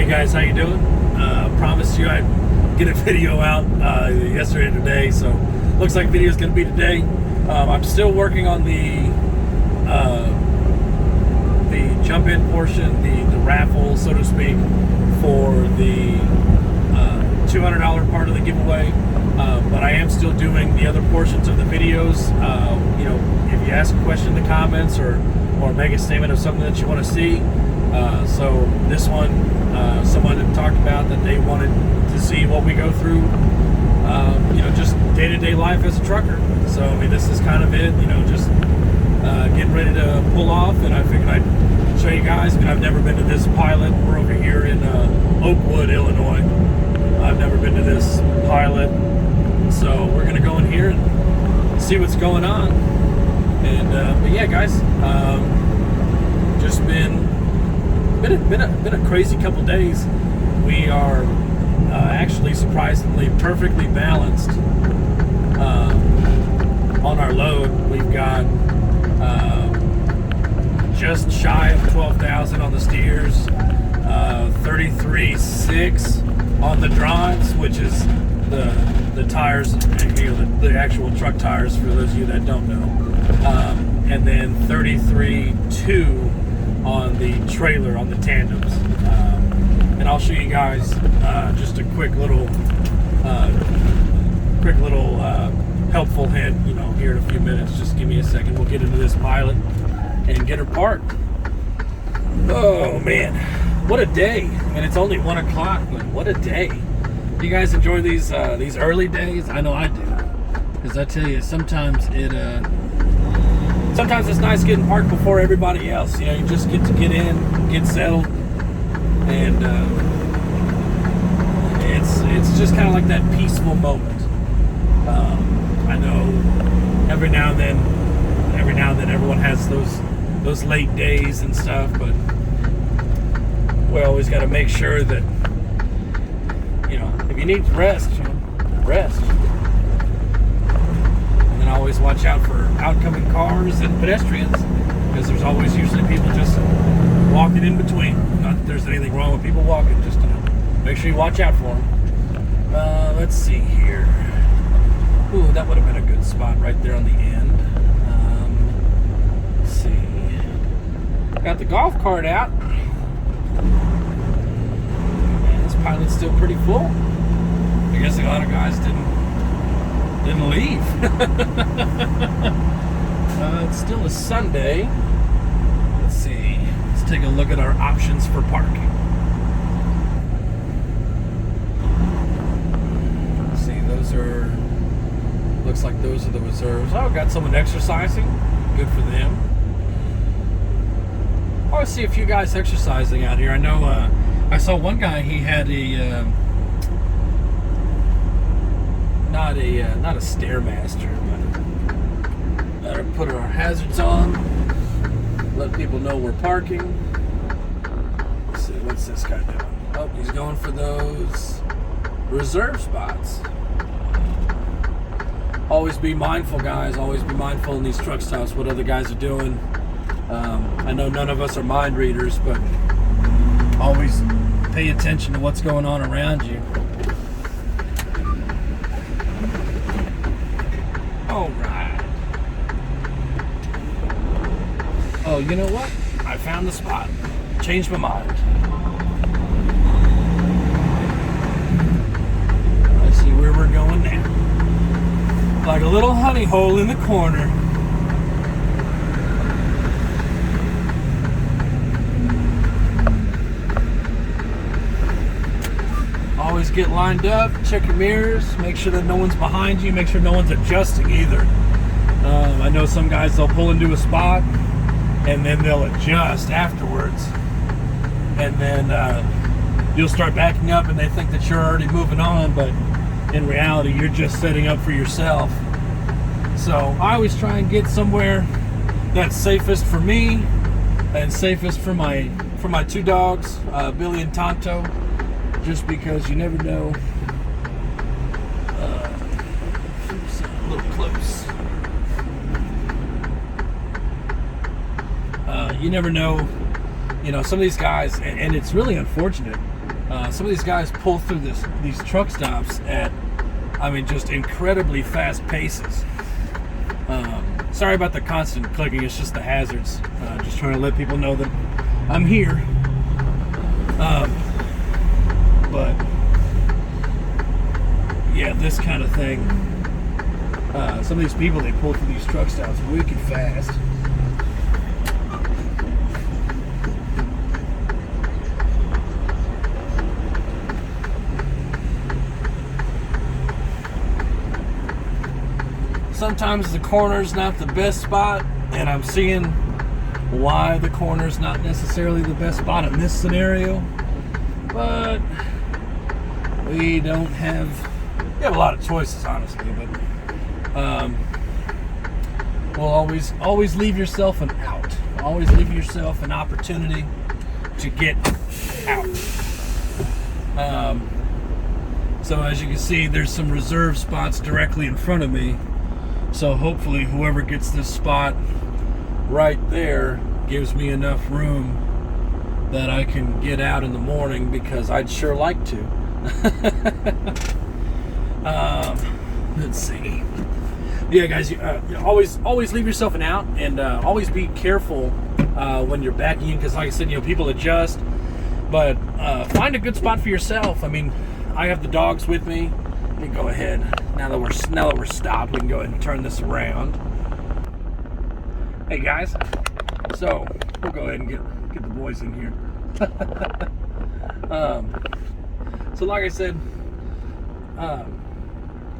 Hey guys, how you doing? Promised you I'd get a video out yesterday and today, so looks like video's gonna be today. I'm still working on the jump-in portion, the raffle, so to speak, for the $200 part of the giveaway. But I am still doing the other portions of the videos. You know, if you ask a question in the comments or make a statement of something that you want to see. So this one, someone had talked about that they wanted to see what we go through, you know, just day-to-day life as a trucker. So, I mean, this is kind of it, you know, just getting ready to pull off, and I figured I'd show you guys. I mean, I've never been to this pilot. We're over here in Oakwood, Illinois. I've never been to this pilot. So we're going to go in here and see what's going on. And, but yeah, guys, just been a crazy couple days. We are actually surprisingly perfectly balanced on our load. We've got just shy of 12,000 on the steers, 33.6 on the drives, which is the tires, you know, the actual truck tires for those of you that don't know, and then 33.2 on the trailer, on the tandems. And I'll show you guys just a quick little helpful hint, you know, here in a few minutes. Just give me a second. We'll get into this pilot and get her parked. Oh man, what a day! And it's only 1 o'clock, but what a day! You guys enjoy these early days? I know I do, because I tell you, sometimes it's nice getting parked before everybody else. You know, you just get to get in, get settled, and it's just kind of like that peaceful moment. I know every now and then everyone has those late days and stuff, but we always got to make sure that, you know, if you need to rest, you know, rest. And then always watch out for oncoming cars and pedestrians, because there's always usually people just walking in between. Not that there's anything wrong with people walking, just, you know, make sure you watch out for them. Let's see here. Ooh, that would have been a good spot right there on the end. Let's see. Got the golf cart out. Man, this pilot's still pretty full. I guess a lot of guys didn't leave. It's still a Sunday. Let's see. Let's take a look at our options for parking. Let's see, looks like those are the reserves. Oh, got someone exercising. Good for them. I always see a few guys exercising out here. I know I saw one guy, he had a not a Stairmaster, but gotta put our hazards on, let people know we're parking. Let's see, what's this guy doing? Oh, he's going for those reserve spots. Always be mindful, guys. Always be mindful in these truck stops what other guys are doing. I know none of us are mind readers, but always pay attention to what's going on around you. All right. Oh, you know what? I found the spot. Changed my mind. Let's see where we're going now. Like a little honey hole in the corner. Always get lined up, check your mirrors, make sure that no one's behind you, make sure no one's adjusting either. I know some guys, they'll pull into a spot and then they'll adjust afterwards. And then you'll start backing up and they think that you're already moving on, but in reality, you're just setting up for yourself. So I always try and get somewhere that's safest for me and safest for my two dogs, Billy and Tonto, just because you never know. Oops, a little close. You never know, you know, some of these guys, and it's really unfortunate. Some of these guys pull through these truck stops at, I mean, just incredibly fast paces. Sorry about the constant clicking. It's just the hazards. Just trying to let people know that I'm here. But yeah, this kind of thing. Some of these people, they pull through these truck stops wicked fast. Sometimes the corner's not the best spot, and I'm seeing why the corner's not necessarily the best spot in this scenario. But we have a lot of choices, honestly. But we'll always leave yourself an out. Always leave yourself an opportunity to get out. So as you can see, there's some reserve spots directly in front of me. So hopefully whoever gets this spot right there gives me enough room that I can get out in the morning, because I'd sure like to. Let's see. Yeah, guys, always leave yourself an out, and always be careful when you're backing in, because like I said, people adjust. But find a good spot for yourself. I mean, I have the dogs with me. Let me go ahead. Now that we're stopped, we can go ahead and turn this around. Hey guys, so we'll go ahead and get the boys in here. So like I said, a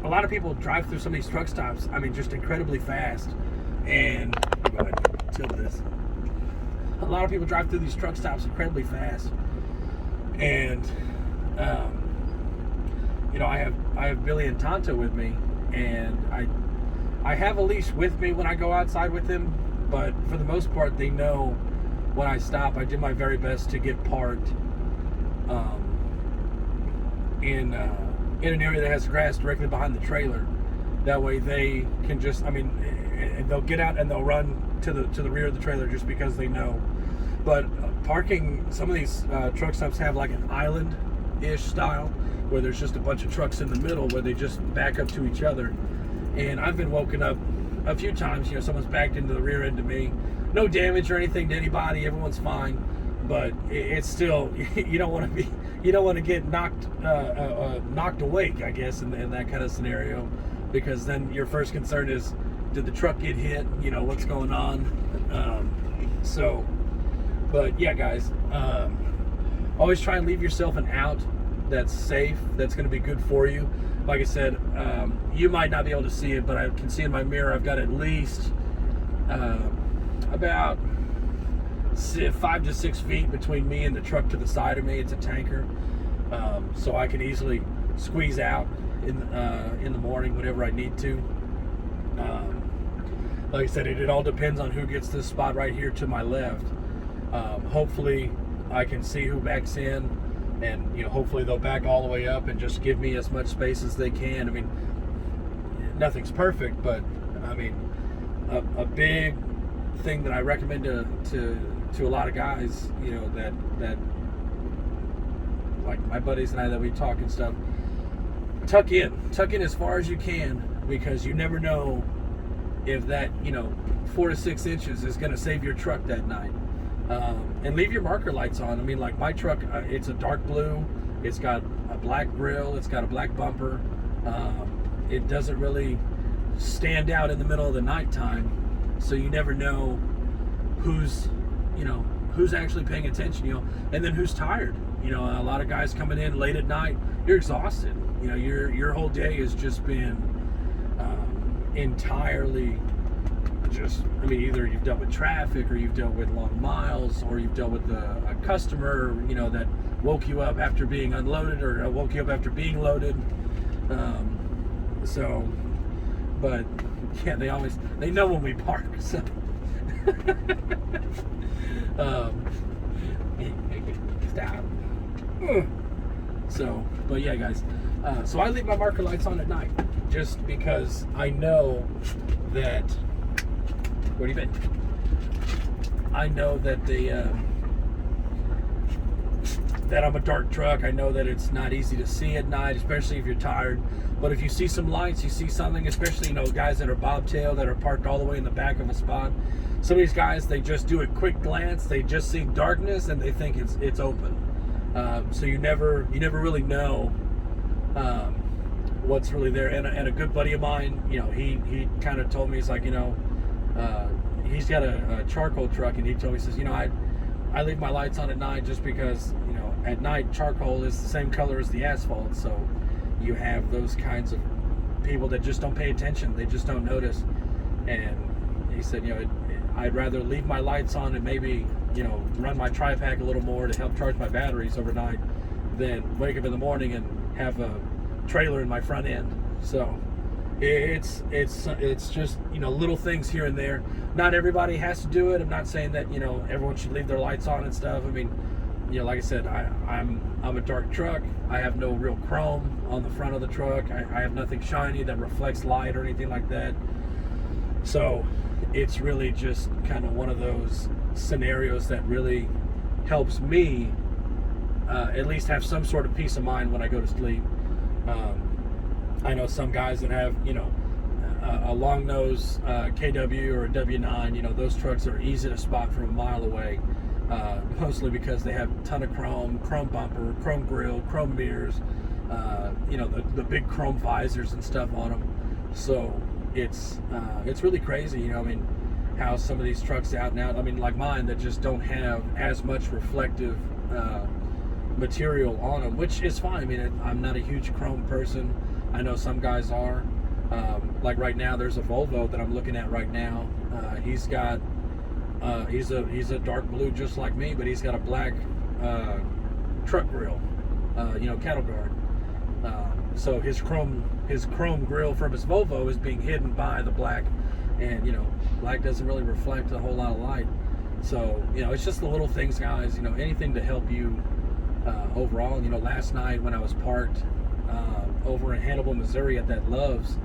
lot of people drive through some of these truck stops, I mean, just incredibly fast. And go ahead and tilt this. A lot of people drive through these truck stops incredibly fast, and I have Billy and Tonto with me, and I have a leash with me when I go outside with them, but for the most part, they know when I stop. I do my very best to get parked in an area that has grass directly behind the trailer. That way they can just, they'll get out and they'll run to the rear of the trailer just because they know. But parking, some of these truck stops have like an island-ish style, where there's just a bunch of trucks in the middle where they just back up to each other. And I've been woken up a few times, someone's backed into the rear end of me. No damage or anything to anybody, everyone's fine. But it's still, you don't want to get knocked awake, I guess, in that kind of scenario, because then your first concern is, did the truck get hit? What's going on? But yeah, guys, always try and leave yourself an out that's safe, that's going to be good for you. Like I said, you might not be able to see it, but I can see in my mirror I've got at least about 5 to 6 feet between me and the truck to the side of me. It's a tanker, so I can easily squeeze out in the morning whenever I need to. Like I said, it all depends on who gets this spot right here to my left. Hopefully I can see who backs in, and hopefully they'll back all the way up and just give me as much space as they can. I mean, nothing's perfect, but I mean, a big thing that I recommend to a lot of guys, that like my buddies and I, that we talk and stuff, tuck in as far as you can, because you never know if that 4 to 6 inches is going to save your truck that night. And leave your marker lights on. I mean, like my truck, it's a dark blue, it's got a black grille, it's got a black bumper. It doesn't really stand out in the middle of the nighttime, so you never know who's actually paying attention, and then who's tired. A lot of guys coming in late at night, you're exhausted. Your whole day has just been entirely just, either you've dealt with traffic, or you've dealt with long miles, or you've dealt with a customer, that woke you up after being unloaded, or woke you up after being loaded. But yeah, they know when we park, so. Stop. So, but yeah, guys, so I leave my marker lights on at night, just because I know that, where have you been? I know that that I'm a dark truck. I know that it's not easy to see at night, especially if you're tired. But if you see some lights, you see something, especially, you know, guys that are bobtail, that are parked all the way in the back of a spot. Some of these guys, they just do a quick glance, they just see darkness, and they think it's open. So you never really know what's really there. And a good buddy of mine, you know, he kind of told me, he's like, you know, he's got a charcoal truck, and he told me, he says, you know, I leave my lights on at night just because, you know, at night charcoal is the same color as the asphalt, so you have those kinds of people that just don't pay attention, they just don't notice. And he said, you know, I'd rather leave my lights on and maybe, you know, run my tri-pack a little more to help charge my batteries overnight than wake up in the morning and have a trailer in my front end. So it's just, you know, little things here and there. Not everybody has to do it. I'm not saying that, you know, everyone should leave their lights on and stuff. I mean, you know, like I said, I'm a dark truck. I have no real chrome on the front of the truck. I have nothing shiny that reflects light or anything like that. So it's really just kind of one of those scenarios that really helps me at least have some sort of peace of mind when I go to sleep. I know some guys that have, you know, a long nose KW or a W9, you know, those trucks are easy to spot from a mile away, mostly because they have a ton of chrome bumper, chrome grill, chrome mirrors, you know, the big chrome visors and stuff on them. So it's really crazy, you know, I mean, how some of these trucks out now, I mean, like mine, that just don't have as much reflective material on them, which is fine. I mean, I'm not a huge chrome person. I know some guys are. Like right now, there's a Volvo that I'm looking at right now. He's got he's a dark blue just like me, but he's got a black truck grill, you know, cattle guard. So his chrome grill from his Volvo is being hidden by the black, and, you know, black doesn't really reflect a whole lot of light. So, you know, it's just the little things, guys. You know, anything to help you overall. You know, last night when I was parked over in Hannibal, Missouri at that Love's,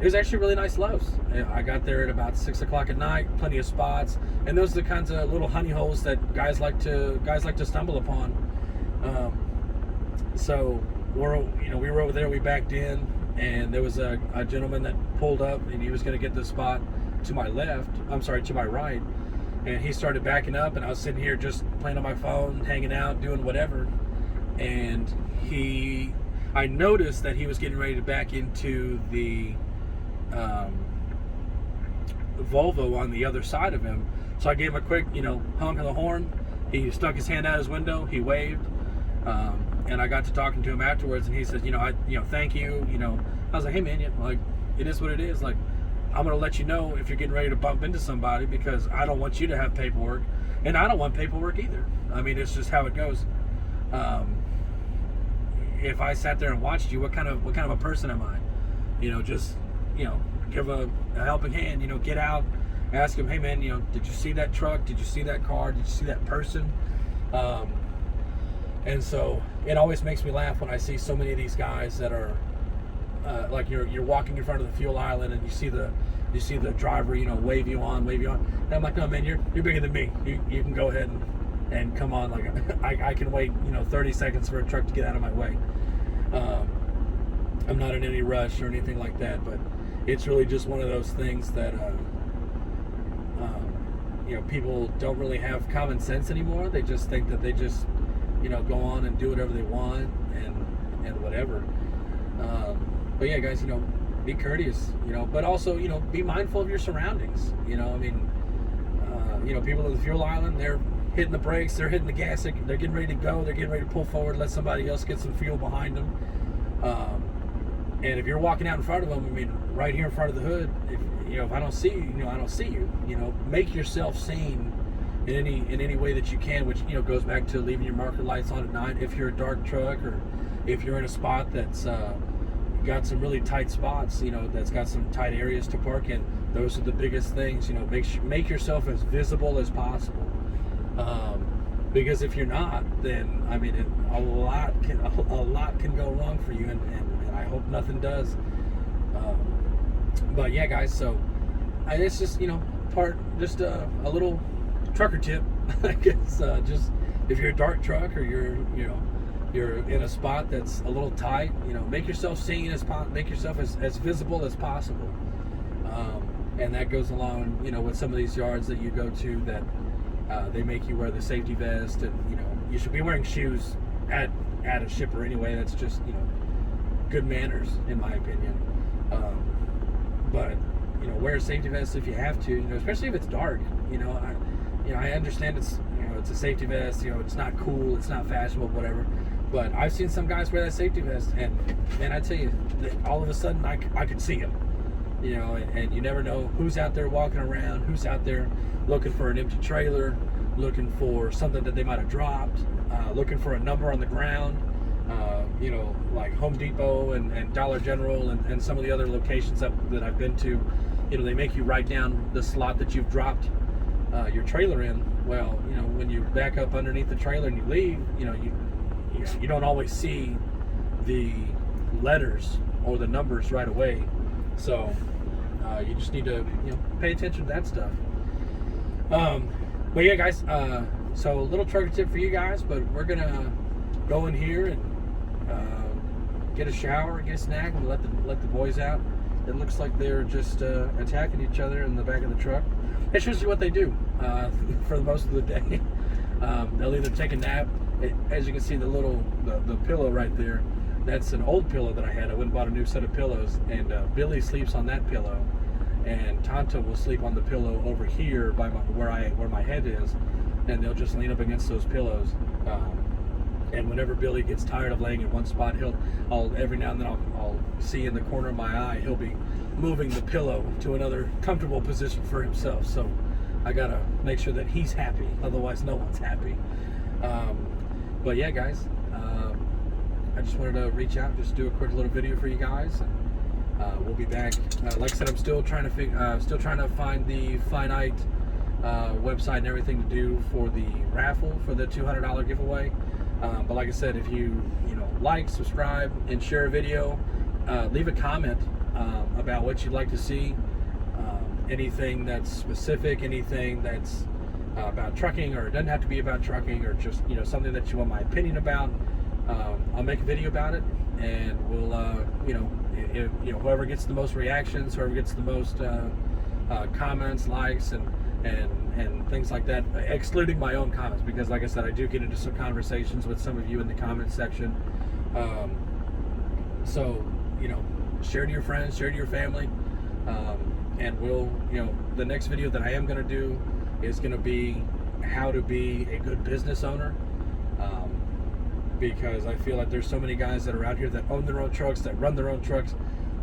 it was actually really nice Love's. I got there at about 6 o'clock at night, plenty of spots, and those are the kinds of little honey holes that guys like to stumble upon. So we were over there, we backed in, and there was a gentleman that pulled up, and he was going to get the spot to my right, and he started backing up, and I was sitting here just playing on my phone, hanging out, doing whatever, and I noticed that he was getting ready to back into the Volvo on the other side of him. So I gave him a quick, you know, honk of the horn. He stuck his hand out his window, he waved, and I got to talking to him afterwards, and he says, you know, thank you. You know, I was like, hey man, like, it is what it is. Like, I'm gonna let you know if you're getting ready to bump into somebody, because I don't want you to have paperwork, and I don't want paperwork either. I mean, it's just how it goes. If I sat there and watched you, what kind of a person am I? You know, just, you know, give a helping hand. You know, get out, ask him, hey man, you know, did you see that truck? Did you see that car? Did you see that person? And so it always makes me laugh when I see so many of these guys that are like you're walking in front of the fuel island, and you see the driver, you know, wave you on, and I'm like, no man, you're bigger than me. You can go ahead and come on. Like, I can wait, you know, 30 seconds for a truck to get out of my way. I'm not in any rush or anything like that, but it's really just one of those things that you know, people don't really have common sense anymore. They just think that they just, you know, go on and do whatever they want and whatever. But yeah, guys, you know, be courteous, you know, but also, you know, be mindful of your surroundings. You know, I mean, you know, people at the fuel island, they're hitting the brakes, they're hitting the gas, they're getting ready to go, they're getting ready to pull forward, let somebody else get some fuel behind them. And if you're walking out in front of them, I mean, right here in front of the hood, if I don't see you, you know, I don't see you. You know, make yourself seen in any way that you can, which, you know, goes back to leaving your marker lights on at night if you're a dark truck, or if you're in a spot that's got some really tight spots, you know, that's got some tight areas to park in. Those are the biggest things. You know, make yourself as visible as possible. Because if you're not, then I mean, a lot can go wrong for you, and I hope nothing does. But yeah, guys, so it's just, you know, just a little trucker tip, I guess. if you're a dark truck or you're in a spot that's a little tight, make yourself seen make yourself as visible as possible. And that goes along, with some of these yards that you go to that they make you wear the safety vest, and you should be wearing shoes at a shipper anyway. That's just good manners, in my opinion. But wear a safety vest if you have to, especially if it's dark. I understand it's a safety vest. It's not cool, it's not fashionable, whatever. But I've seen some guys wear that safety vest, and man, I tell you, all of a sudden I could see them. And you never know who's out there walking around, who's out there looking for an empty trailer, looking for something that they might have dropped, looking for a number on the ground. Like Home Depot and Dollar General and some of the other locations that I've been to, they make you write down the slot that you've dropped your trailer in. Well, when you back up underneath the trailer and you leave, you don't always see the letters or the numbers right away. So you just need to pay attention to that stuff. But yeah, guys, so a little trucker tip for you guys, but we're gonna go in here and get a shower, get a snack, and let the boys out. It looks like they're just attacking each other in the back of the truck. That's usually what they do for most of the day. They'll either take a nap. As you can see, the pillow right there, that's an old pillow that I had. I went and bought a new set of pillows, and Billy sleeps on that pillow, and Tonto will sleep on the pillow over here by where my head is, and they'll just lean up against those pillows. And whenever Billy gets tired of laying in one spot, every now and then I'll see in the corner of my eye he'll be moving the pillow to another comfortable position for himself. So I gotta make sure that he's happy, otherwise no one's happy. But yeah, guys, I just wanted to reach out, just do a quick little video for you guys, and we'll be back. Like I said, I'm still trying to find the finite website and everything to do for the raffle for the $200 giveaway. But like I said, if you like, subscribe, and share a video, leave a comment about what you'd like to see, anything that's specific, anything that's about trucking, or it doesn't have to be about trucking, or just something that you want my opinion about. I'll make a video about it, and we'll whoever gets the most reactions, whoever gets the most comments, likes, and things like that, excluding my own comments, because like I said, I do get into some conversations with some of you in the comments section. So share to your friends, share to your family, and we'll the next video that I am going to do is going to be how to be a good business owner, because I feel like there's so many guys that are out here that own their own trucks, that run their own trucks,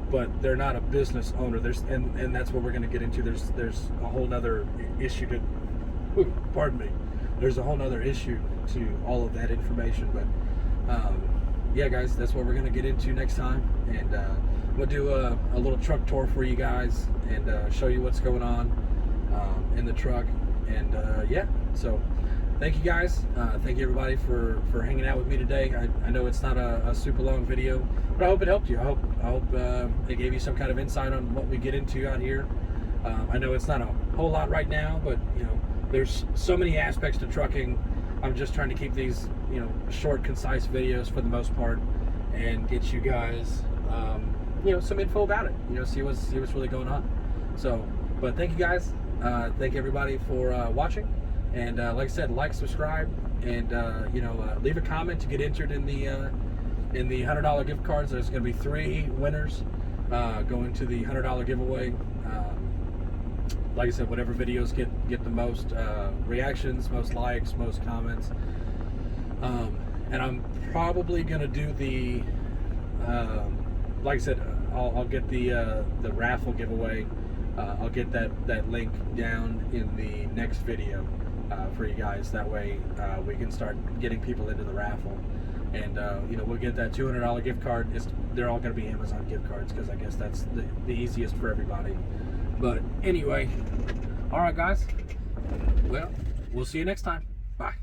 but they're not a business owner. And that's what we're going to get into. There's a whole nother issue to, pardon me. There's a whole nother issue to all of that information. But yeah, guys, that's what we're going to get into next time. And we'll do a little truck tour for you guys and show you what's going on in the truck. And yeah, so thank you guys. Thank you everybody for hanging out with me today. I know it's not a super long video, but I hope it helped you. I hope it gave you some kind of insight on what we get into out here. I know it's not a whole lot right now, but there's so many aspects to trucking. I'm just trying to keep these short, concise videos for the most part, and get you guys some info about it. See what's really going on. So, but thank you guys. Thank everybody for watching. And like I said, like, subscribe, and leave a comment to get entered in the $100 gift cards. There's going to be 3 winners going to the $100 giveaway. Like I said, whatever videos get the most reactions, most likes, most comments. And I'm probably going to do the like I said, I'll get the raffle giveaway. I'll get that link down in the next video for you guys. That way we can start getting people into the raffle, and we'll get that $200 gift card. They're all going to be Amazon gift cards, because I guess that's the easiest for everybody. But anyway, all right, guys. Well, we'll see you next time. Bye.